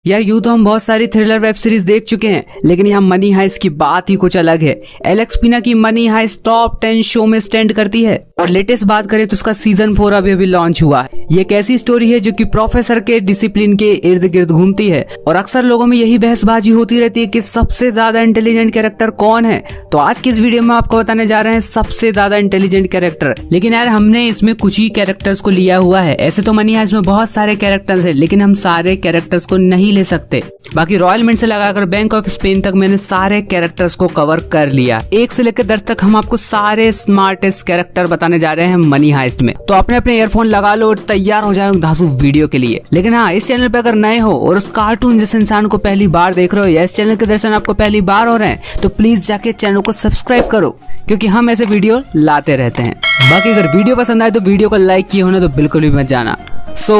यार यूं तो हम बहुत सारी थ्रिलर वेब सीरीज देख चुके हैं, लेकिन यहाँ मनी हाइस्ट की बात ही कुछ अलग है। एलेक्स पिना की मनी हाइस्ट टॉप 10 शो में स्टैंड करती है। और लेटेस्ट बात करें तो उसका सीजन 4 अभी लॉन्च हुआ है। ये एक ऐसी स्टोरी है जो कि प्रोफेसर के डिसिप्लिन के इर्द गिर्द घूमती है और अक्सर लोगों में यही बहसबाजी होती रहती है कि सबसे ज्यादा इंटेलिजेंट कैरेक्टर कौन है। तो आज की इस वीडियो में आपको बताने जा रहे हैं सबसे ज्यादा इंटेलिजेंट कैरेक्टर। लेकिन यार हमने इसमें कुछ ही कैरेक्टर्स को लिया हुआ है। ऐसे तो मनी हाइस्ट में बहुत सारे कैरेक्टर्स है, लेकिन हम सारे कैरेक्टर्स को नहीं ले सकते। बाकी रॉयल मिंट से लगाकर बैंक ऑफ स्पेन तक मैंने सारे कैरेक्टर्स को कवर कर लिया। 1 से लेकर 10 तक हम आपको सारे स्मार्टेस्ट कैरेक्टर बताने जा रहे हैं मनी हाइस्ट में। तो अपने अपने ईयरफोन लगा लो और तैयार हो जाओ धांसू वीडियो के लिए। लेकिन हाँ, इस चैनल पे अगर नए हो और उस कार्टून जैसे इंसान को पहली बार देख रहे हो या इस चैनल के दर्शन आपको पहली बार हो रहे हैं, तो प्लीज जाके चैनल को सब्सक्राइब करो, क्योंकि हम ऐसे वीडियो लाते रहते हैं। बाकी अगर वीडियो पसंद आए तो वीडियो को लाइक किए होना तो बिल्कुल भी मत जाना। So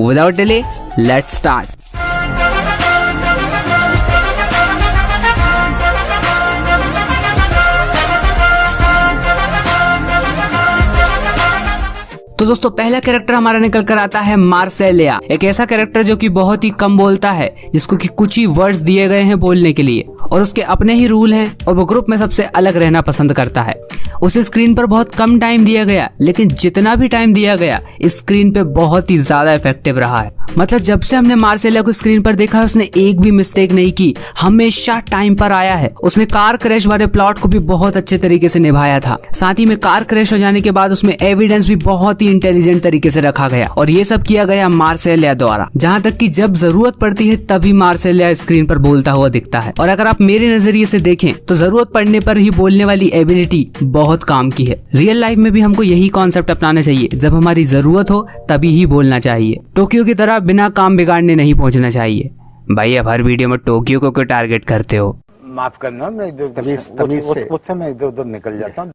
without delay let's start. तो दोस्तों पहला कैरेक्टर हमारा निकल कर आता है मार्सेलिया। एक ऐसा कैरेक्टर जो कि बहुत ही कम बोलता है, जिसको कि कुछ ही वर्ड्स दिए गए हैं बोलने के लिए और उसके अपने ही रूल हैं और वो ग्रुप में सबसे अलग रहना पसंद करता है। उसे स्क्रीन पर बहुत कम टाइम दिया गया, लेकिन जितना भी टाइम दिया गया स्क्रीन पे बहुत ही ज्यादा इफेक्टिव रहा है। मतलब जब से हमने मार्सेलिया को स्क्रीन पर देखा है, उसने एक भी मिस्टेक नहीं की, हमेशा टाइम पर आया है। उसने कार क्रैश वाले प्लॉट को भी बहुत अच्छे तरीके से निभाया था। साथ ही में कार क्रैश हो जाने के बाद उसमें एविडेंस भी बहुत ही इंटेलिजेंट तरीके से रखा गया और ये सब किया गया मार्सेलिया द्वारा। जहाँ तक कि जब जरूरत पड़ती है तभी मार्सेलिया स्क्रीन पर बोलता हुआ दिखता है। और अगर आप मेरे नजरिए से देखें तो जरूरत पड़ने पर ही बोलने वाली एबिलिटी बहुत काम की है। रियल लाइफ में भी हमको यही कॉन्सेप्ट अपनाना चाहिए, जब हमारी जरूरत हो तभी ही बोलना चाहिए। टोक्यो की तरह बिना काम बिगाड़ने नहीं पहुंचना चाहिए। भाई अब हर वीडियो में टोक्यो को क्यों टारगेट करते हो? माफ करना, मैं उससे मैं इधर उधर निकल जाता हूँ।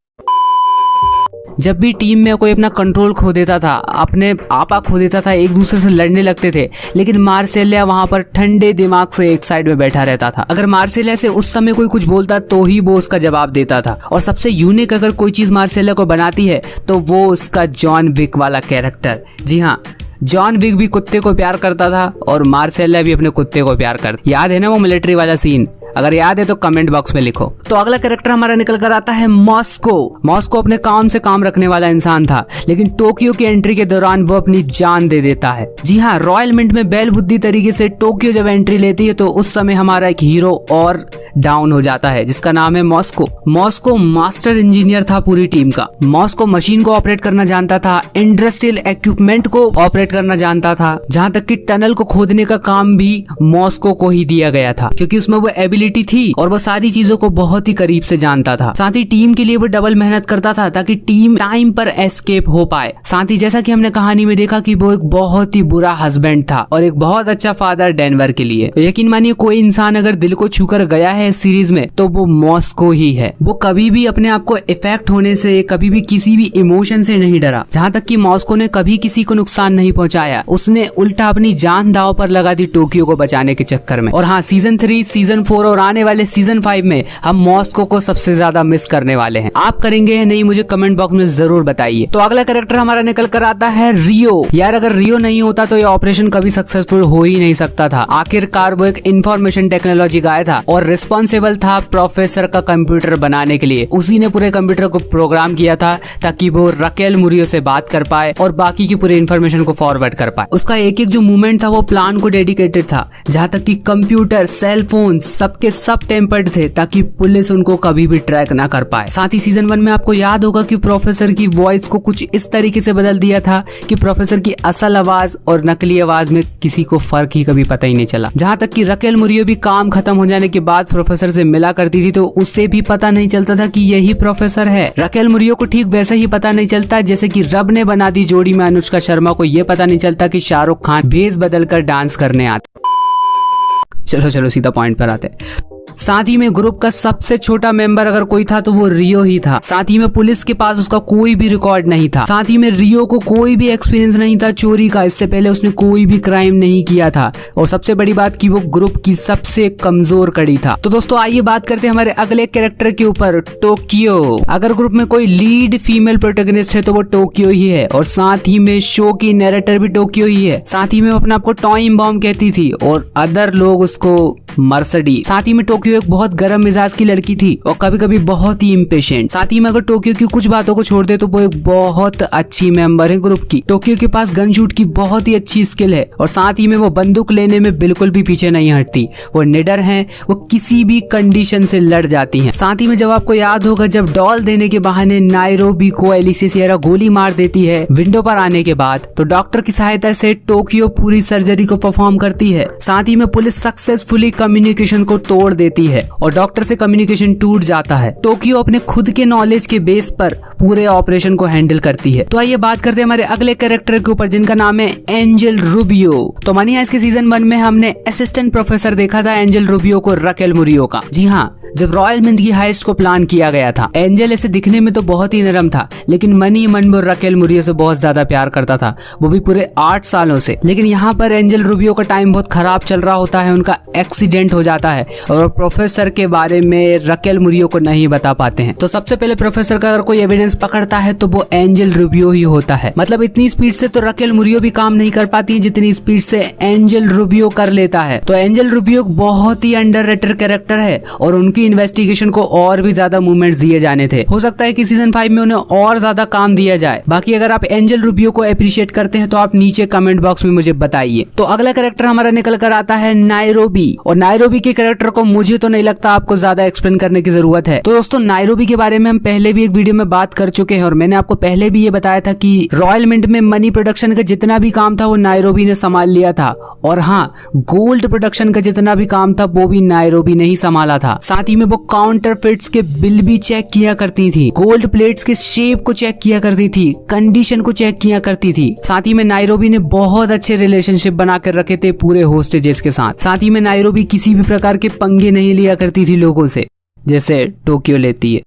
जब भी टीम में कोई अपना कंट्रोल खो देता था, अपने आपा खो देता था, एक दूसरे से लड़ने लगते थे, लेकिन मार्सेलिया वहां पर ठंडे दिमाग से एक साइड में बैठा रहता था। अगर मार्सेलिया से उस समय कोई कुछ बोलता तो ही वो उसका जवाब देता था। और सबसे यूनिक अगर कोई चीज मार्सेलिया को बनाती है तो वो उसका जॉन विक वाला कैरेक्टर। जी हाँ, जॉन विक भी कुत्ते को प्यार करता था और मार्सेलिया भी अपने कुत्ते को प्यार करता। याद है ना वो मिलिट्री वाला सीन? अगर याद है तो कमेंट बॉक्स में लिखो। तो अगला कैरेक्टर हमारा निकल कर आता है मॉस्को। मॉस्को अपने काम से काम रखने वाला इंसान था, लेकिन टोक्यो की एंट्री के दौरान वो अपनी जान दे देता है। जी हाँ, रॉयल मिंट में बेल बुद्धि तरीके से टोक्यो जब एंट्री लेती है तो उस समय हमारा एक हीरो और डाउन हो जाता है, जिसका नाम है मॉस्को। मॉस्को मास्टर इंजीनियर था पूरी टीम का। मॉस्को मशीन को ऑपरेट करना जानता था, इंडस्ट्रियल इक्विपमेंट को ऑपरेट करना जानता था, जहाँ तक कि टनल को खोदने का काम भी मॉस्को को ही दिया गया था, क्योंकि उसमें वो एबिलिटी थी और वो सारी चीजों को बहुत ही करीब से जानता था। साथ ही टीम के लिए वो डबल मेहनत करता था ताकि टीम टाइम पर एस्केप हो पाए। साथ ही जैसा कि हमने कहानी में देखा कि वो एक बहुत ही बुरा हस्बैंड था और एक बहुत अच्छा फादर डेनवर के लिए। यकीन मानिए, कोई इंसान अगर दिल को छूकर गया है इस सीरीज में तो वो मॉस्को ही है। वो कभी भी अपने आप को इफेक्ट होने से, कभी भी किसी भी इमोशन से नहीं डरा। जहाँ तक कि मॉस्को ने कभी किसी को नुकसान नहीं पहुंचाया, उसने उल्टा अपनी जान दांव पर लगा दी टोक्यो को बचाने के चक्कर में। और हाँ, सीजन 3, सीजन 4 और आने वाले सीजन 5 में हम मॉस्को को सबसे ज्यादा मिस करने वाले हैं। आप करेंगे या नहीं मुझे कमेंट बॉक्स में जरूर बताइए। तो अगला कैरेक्टर हमारा निकल कर आता है रियो। यार अगर रियो नहीं होता तो ये ऑपरेशन कभी सक्सेसफुल हो ही नहीं सकता था। आखिरकार वो एक इंफॉर्मेशन टेक्नोलॉजी गाय था और रिस्पॉन्सिबल था प्रोफेसर का कंप्यूटर बनाने के लिए। उसी ने पूरे कंप्यूटर को प्रोग्राम किया था ताकि वो रकेल मुरियो से बात कर पाए और बाकी की पूरी इन्फॉर्मेशन को फॉरवर्ड कर पाए। उसका एक एक जो मूवमेंट था वो प्लान को डेडिकेटेड था, जहाँ तक कि कंप्यूटर, सेल फोन सबके सब टेम्पर्ड थे ताकि पुलिस उनको कभी भी ट्रैक ना कर पाए। साथ ही सीजन 1 में आपको याद होगा कि प्रोफेसर की वॉइस को कुछ इस तरीके से बदल दिया था कि प्रोफेसर की असल आवाज और नकली आवाज में किसी को फर्क ही कभी पता ही नहीं चला। जहाँ तक कि रकेल मुरियो भी काम खत्म हो जाने के बाद प्रोफेसर से मिला करती थी तो उससे भी पता नहीं चलता था कि यही प्रोफेसर है। रकेल मुरियो को ठीक वैसा ही पता नहीं चलता जैसे कि रब ने बना दी जोड़ी में अनुष्का शर्मा को ये पता नहीं चलता कि शाहरुख खान भेस बदल कर डांस करने आते। चलो सीधा पॉइंट पर आते हैं। साथ ही में ग्रुप का सबसे छोटा मेंबर अगर कोई था तो वो रियो ही था। साथ ही में पुलिस के पास उसका कोई भी रिकॉर्ड नहीं था। साथ ही में रियो को कोई भी एक्सपीरियंस नहीं था चोरी का, इससे पहले उसने कोई भी क्राइम नहीं किया था। और सबसे बड़ी बात कि वो ग्रुप की सबसे कमजोर कड़ी था। तो दोस्तों आइए बात करते हैं हमारे अगले कैरेक्टर के ऊपर, टोक्यो। अगर ग्रुप में कोई लीड फीमेल प्रोटैगनिस्ट है तो वो टोक्यो ही है, और साथ ही में शो की नैरेटर भी टोक्यो ही है। साथ ही में वो अपने आप को टाइम बॉम्ब कहती थी और अदर लोग उसको मर्सडी। साथ ही में टोक्यो एक बहुत गर्म मिजाज की लड़की थी और कभी कभी बहुत ही इम्पेशेंट। साथ ही में अगर टोक्यो की कुछ बातों को छोड़ दे तो वो एक बहुत अच्छी मेंबर है ग्रुप की। टोक्यो के पास गन शूट की बहुत ही अच्छी स्किल है और साथ ही में वो बंदूक लेने में बिल्कुल भी पीछे नहीं हटती। वो निडर है, वो किसी भी कंडीशन से लड़ जाती हैं। साथ ही में जब आपको याद होगा जब डॉल देने के बहाने नायरोबी को एलिसिया सियरा गोली मार देती है विंडो पर आने के बाद, तो डॉक्टर की सहायता से टोक्यो पूरी सर्जरी को परफॉर्म करती है। साथ ही में पुलिस सक्सेसफुली कम्युनिकेशन को तोड़ देती है और डॉक्टर से कम्युनिकेशन टूट जाता है। टोक्यो अपने खुद के नॉलेज के बेस पर पूरे ऑपरेशन को हैंडल करती है। तो आइए बात करते हैं हमारे अगले कैरेक्टर के ऊपर जिनका नाम है एंजल रूबियो। तो मनी हाइस्ट के सीजन 1 में हमने असिस्टेंट प्रोफेसर देखा था एंजल रूबियो को रकेल मुरियो का। जी हाँ, जब रॉयल मिंट की हाइस्ट को प्लान किया गया था। एंजल ऐसे दिखने में तो बहुत ही नरम था, लेकिन मनी मन में रकेल मुरियो से बहुत ज्यादा प्यार करता था, वो भी पूरे 8 सालों से। लेकिन यहाँ पर एंजल रूबियो का टाइम बहुत खराब चल रहा होता है, उनका एक्सीडेंट हो जाता है और प्रोफेसर के बारे में रकेल मुरियो को नहीं बता पाते हैं। तो सबसे पहले प्रोफेसर का अगर कोई एविडेंस पकड़ता है तो वो एंजल रूबियो ही होता है। मतलब इतनी स्पीड से तो रकेल मुरियो भी काम नहीं कर पाती जितनी स्पीड से एंजल रूबियो कर लेता है। तो एंजल रूबियो बहुत ही अंडररेटेड कैरेक्टर है और उनकी इन्वेस्टिगेशन को और भी ज्यादा मूवमेंट्स दिए जाने थे। हो सकता है कि सीजन 5 में उन्हें और ज्यादा काम दिया जाए। बाकी अगर आप एंजल रूबियो को अप्रिशिएट करते हैं तो आप नीचे कमेंट बॉक्स में मुझे बताइए। तो अगला कैरेक्टर हमारा निकल कर आता है नायरोबी, और नायरोबी के कैरेक्टर को मुझे तो नहीं लगता आपको ज्यादा एक्सप्लेन करने की जरूरत है। तो दोस्तों नायरोबी के बारे में हम पहले भी एक वीडियो में बात कर चुके हैं और मैंने आपको पहले भी ये बताया था कि रॉयल मिंट में मनी प्रोडक्शन का जितना भी काम था वो नायरोबी ने संभाल लिया था, और हाँ, गोल्ड प्रोडक्शन का जितना भी काम था वो भी नायरोबी ने ही संभाला था। साथ ही में वो काउंटरफिट्स के बिल भी चेक किया करती थी, गोल्ड प्लेट्स के शेप को चेक किया करती थी, कंडीशन को चेक किया करती थी। साथ ही में नायरोबी ने बहुत अच्छे रिलेशनशिप बना कर रखे थे पूरे होस्टेजेस के साथ। साथ ही में नायरोबी किसी भी प्रकार के पंगे नहीं लिया करती थी लोगों से, जैसे टोक्यो लेती है।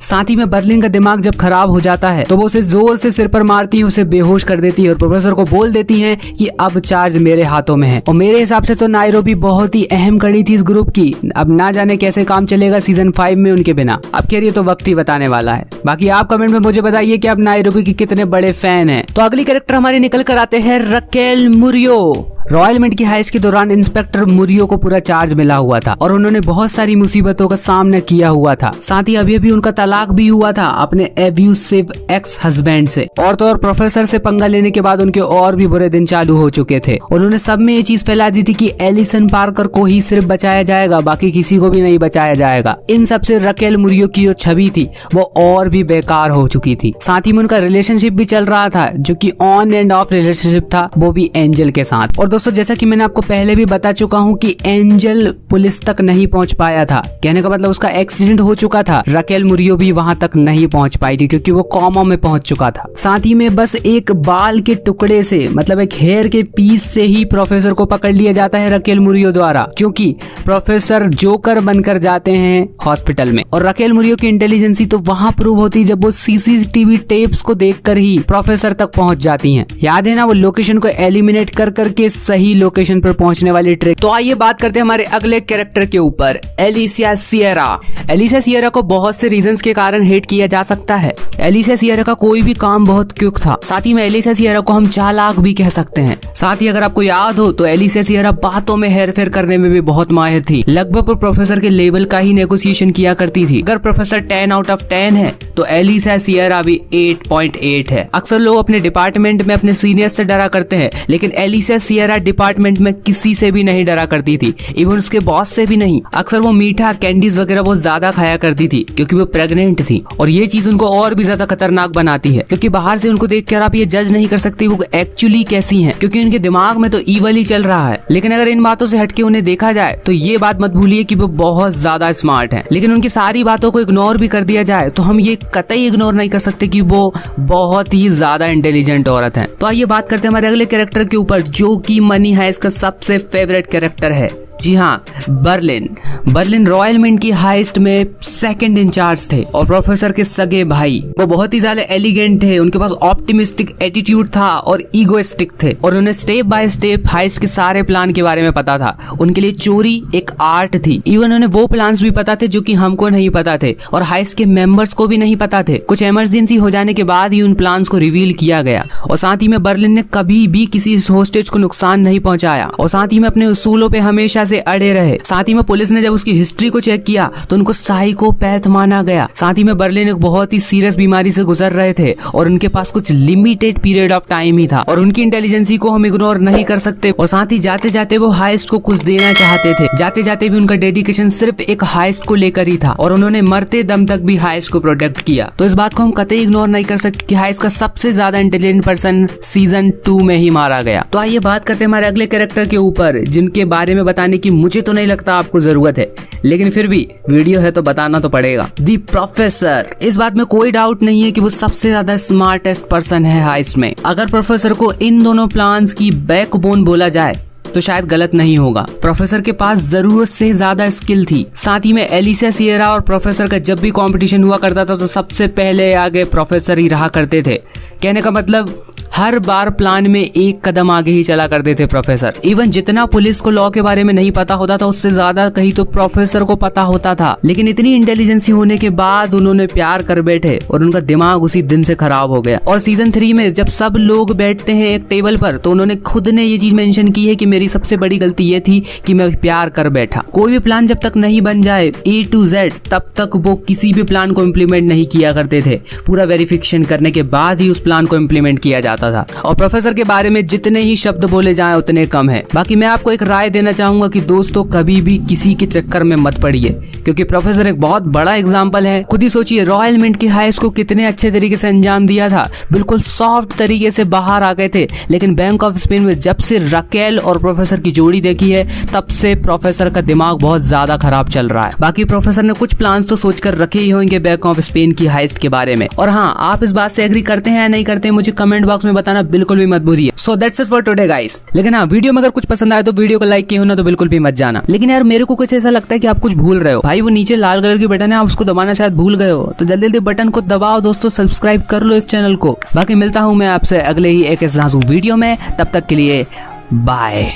साथ ही में बर्लिन का दिमाग जब खराब हो जाता है तो वो उसे जोर से सिर पर मारती है, उसे बेहोश कर देती है और प्रोफेसर को बोल देती है कि अब चार्ज मेरे हाथों में है। और मेरे हिसाब से तो नायरोबी बहुत ही अहम कड़ी थी इस ग्रुप की। अब ना जाने कैसे काम चलेगा सीजन 5 में उनके बिना। अब खैर ये तो वक्त ही बताने वाला है। बाकी आप कमेंट में मुझे बताइए कि आप नायरोबी के कितने बड़े फैन हैं। तो अगली कैरेक्टर हमारे निकल कर आते हैं रकेल मुरियो। रॉयल मिंट की हाइस्ट के दौरान इंस्पेक्टर मुरियो को पूरा चार्ज मिला हुआ था और उन्होंने बहुत सारी मुसीबतों का सामना किया हुआ था। साथ ही अभी उनका तलाक भी हुआ था अपने एब्यूसिव एक्स हस्बैंड से। और तो और प्रोफेसर से पंगा लेने के बाद उनके और भी बुरे दिन चालू हो चुके थे। उन्होंने सब में ये चीज फैला दी थी कि एलिसन पार्कर को ही सिर्फ बचाया जाएगा, बाकी किसी को भी नहीं बचाया जाएगा। इन सबसे रकेल मुरियो की जो छवि थी वो और भी बेकार हो चुकी थी। साथ ही में उनका रिलेशनशिप भी चल रहा था जो कि ऑन एंड ऑफ रिलेशनशिप था, वो भी एंजल के साथ। और दोस्तों जैसा कि मैंने आपको पहले भी बता चुका हूँ कि एंजल पुलिस तक नहीं पहुंच पाया था, कहने का मतलब उसका एक्सीडेंट हो चुका था। रकेल मुरियो भी वहां तक नहीं पहुंच पाई थी क्योंकि वो कोमा में पहुंच चुका था। साथ ही में बस एक बाल के टुकड़े से, मतलब एक हेयर के पीस से ही प्रोफेसर को पकड़ लिया जाता है रकेल मुरियो द्वारा, क्योंकि प्रोफेसर जोकर बनकर जाते हैं हॉस्पिटल में। और रकेल मुरियो की इंटेलिजेंसी तो वहां प्रूव होती जब वो सीसीटीवी टेप्स को देखकर ही प्रोफेसर तक पहुंच जाती हैं। याद है ना, वो लोकेशन को एलिमिनेट कर करके सही लोकेशन पर पहुंचने वाली ट्रिक। तो आइए बात करते हैं हमारे अगले कैरेक्टर के ऊपर, एलिसिया सियरा। एलिसिया सियरा को बहुत से रीजंस के कारण हेट किया जा सकता है। एलिसिया सियरा का कोई भी काम बहुत क्विक था। साथ ही में एलिसिया सियरा को हम चालाक भी कह सकते हैं। साथ ही अगर आपको याद हो तो एलिसिया सियरा बातों में हेर फेर करने में भी बहुत माहिर थी। लगभग प्रोफेसर के लेवल का ही नेगोशिएशन किया करती थी। अगर प्रोफेसर 10 आउट ऑफ 10 है तो एलिसिया सियरा भी 8.8 है। अक्सर लोग अपने डिपार्टमेंट में अपने सीनियर से डरा करते हैं, लेकिन एलिसिया सियरा डिपार्टमेंट में किसी से भी नहीं डरा करती थी, इवन उसके बॉस से भी नहीं। अक्सर वो मीठा कैंडीज वगैरह बहुत ज्यादा खाया करती थी क्योंकि वो प्रेग्नेंट थी, और ये चीज उनको और भी ज्यादा खतरनाक बनाती है क्योंकि बाहर से उनको देखकर आप ये जज नहीं कर सकते वो एक्चुअली कैसी हैं, क्योंकि उनके दिमाग में तो ईवल ही चल रहा है। लेकिन अगर इन बातों से हटके उन्हें देखा जाए तो ये बात मत भूलिए कि वो बहुत ज्यादा स्मार्ट है। लेकिन उनकी सारी बातों को इग्नोर भी कर दिया जाए तो हम ये कतई इग्नोर नहीं कर सकते कि वो बहुत ही ज्यादा इंटेलिजेंट औरत है। तो आइए बात करते हैं हमारे अगले कैरेक्टर के ऊपर जो कि मनी हाइस्ट का सबसे फेवरेट कैरेक्टर है, जी हाँ, बर्लिन रॉयल मिंट की हाइस्ट में सेकंड इंचार्ज थे और प्रोफेसर के सगे भाई। वो बहुत ही ज्यादा एलिगेंट थे, उनके पास ऑप्टिमिस्टिक एटीट्यूड था और ईगोइस्टिक थे और उन्हें स्टेप बाय स्टेप हाइस्ट के सारे प्लान के बारे में पता था। उनके लिए चोरी एक आर्ट थी। इवन उन्हें वो प्लान्स भी पता थे जो कि हमको नहीं पता थे और हाइस्ट के मेंबर्स को भी नहीं पता थे। कुछ इमरजेंसी हो जाने के बाद ही उन प्लान्स को रिवील किया गया और साथ ही में बर्लिन ने कभी भी किसी होस्टेज को नुकसान नहीं पहुंचाया और साथ ही में अपने उसूलों पे हमेशा से अड़े रहे। साथ ही में पुलिस ने जब उसकी हिस्ट्री को चेक किया तो उनको साइकोपैथ माना गया। साथ ही में बर्लिन एक बहुत ही सीरियस बीमारी से गुजर रहे थे और उनके पास कुछ लिमिटेड पीरियड ऑफ टाइम ही था और उनकी इंटेलिजेंसी को हम इग्नोर नहीं कर सकते। और साथ ही जाते जाते वो हाइस्ट को कुछ देना चाहते थे। जाते जाते भी उनका डेडिकेशन सिर्फ एक हाइस्ट को लेकर ही था और उन्होंने मरते दम तक भी हाइस्ट को प्रोटेक्ट किया। तो इस बात को हम कतई इग्नोर नहीं कर सकते कि हाइस्ट का सबसे ज्यादा इंटेलिजेंट पर्सन सीजन 2 में ही मारा गया। तो आइए बात करते हैं हमारे अगले कैरेक्टर के ऊपर, जिनके बारे में बताने की मुझे तो नहीं लगता आपको जरूरत है, लेकिन फिर भी वीडियो है तो बताना तो पड़ेगा। दी प्रोफेसर। इस बात में कोई डाउट नहीं है कि वो सबसे ज्यादा स्मार्टेस्ट पर्सन है हाइस्ट में। अगर प्रोफेसर को इन दोनों प्लान्स की बैकबोन बोला जाए तो शायद गलत नहीं होगा। प्रोफेसर के पास जरूरत से ज्यादा स्किल थी। साथ ही में एलिसा सियरा और प्रोफेसर का जब भी कंपटीशन हुआ करता था तो सबसे पहले आगे प्रोफेसर ही रहा करते थे। कहने का मतलब हर बार प्लान में एक कदम आगे ही चला करते थे प्रोफेसर। इवन जितना पुलिस को लॉ के बारे में नहीं पता होता था उससे ज्यादा कहीं तो प्रोफेसर को पता होता था। लेकिन इतनी इंटेलिजेंसी होने के बाद उन्होंने प्यार कर बैठे और उनका दिमाग उसी दिन से खराब हो गया। और सीजन 3 में जब सब लोग बैठते हैं एक टेबल पर तो उन्होंने खुद ने ये चीज मेंशन की है कि मेरी सबसे बड़ी गलती ये थी कि मैं प्यार कर बैठा। कोई भी प्लान जब तक नहीं बन जाए A to Z तब तक वो किसी भी प्लान को इम्प्लीमेंट नहीं किया करते थे। पूरा वेरिफिकेशन करने के बाद ही उस प्लान को इम्प्लीमेंट किया जाता था। और प्रोफेसर के बारे में जितने ही शब्द बोले जाएं उतने कम है। बाकी मैं आपको एक राय देना चाहूंगा कि दोस्तों कभी भी किसी के चक्कर में मत पड़िए, क्योंकि प्रोफेसर एक बहुत बड़ा एग्जाम्पल है। खुद ही सोचिए रॉयल मिंट की हाइस्ट को कितने अच्छे तरीके से अंजाम दिया था, बिल्कुल सॉफ्ट तरीके से बाहर आ गए थे। लेकिन बैंक ऑफ स्पेन में जब से रकेल और प्रोफेसर की जोड़ी देखी है तब से प्रोफेसर का दिमाग बहुत ज्यादा खराब चल रहा है। बाकी प्रोफेसर ने कुछ प्लान्स तो सोचकर रखे ही होंगे बैंक ऑफ स्पेन की हाइस्ट के बारे में। और हाँ, आप इस बात से एग्री करते हैं या नहीं करते हैं मुझे कमेंट बॉक्स में बताना बिल्कुल भी मत भूलिए। So that's it for today guys. लेकिन हाँ, वीडियो में अगर कुछ पसंद आए तो वीडियो को लाइक किए हो ना तो बिल्कुल भी मत जाना। लेकिन यार मेरे को कुछ ऐसा लगता है कि आप कुछ भूल रहे हो भाई। वो नीचे लाल कलर की बटन है, आप उसको दबाना शायद भूल गए हो, तो जल्दी जल्दी बटन को दबाओ दोस्तों, सब्सक्राइब कर लो इस चैनल को। बाकी मिलता हूँ मैं आपसे अगले ही एक वीडियो में, तब तक के लिए बाय।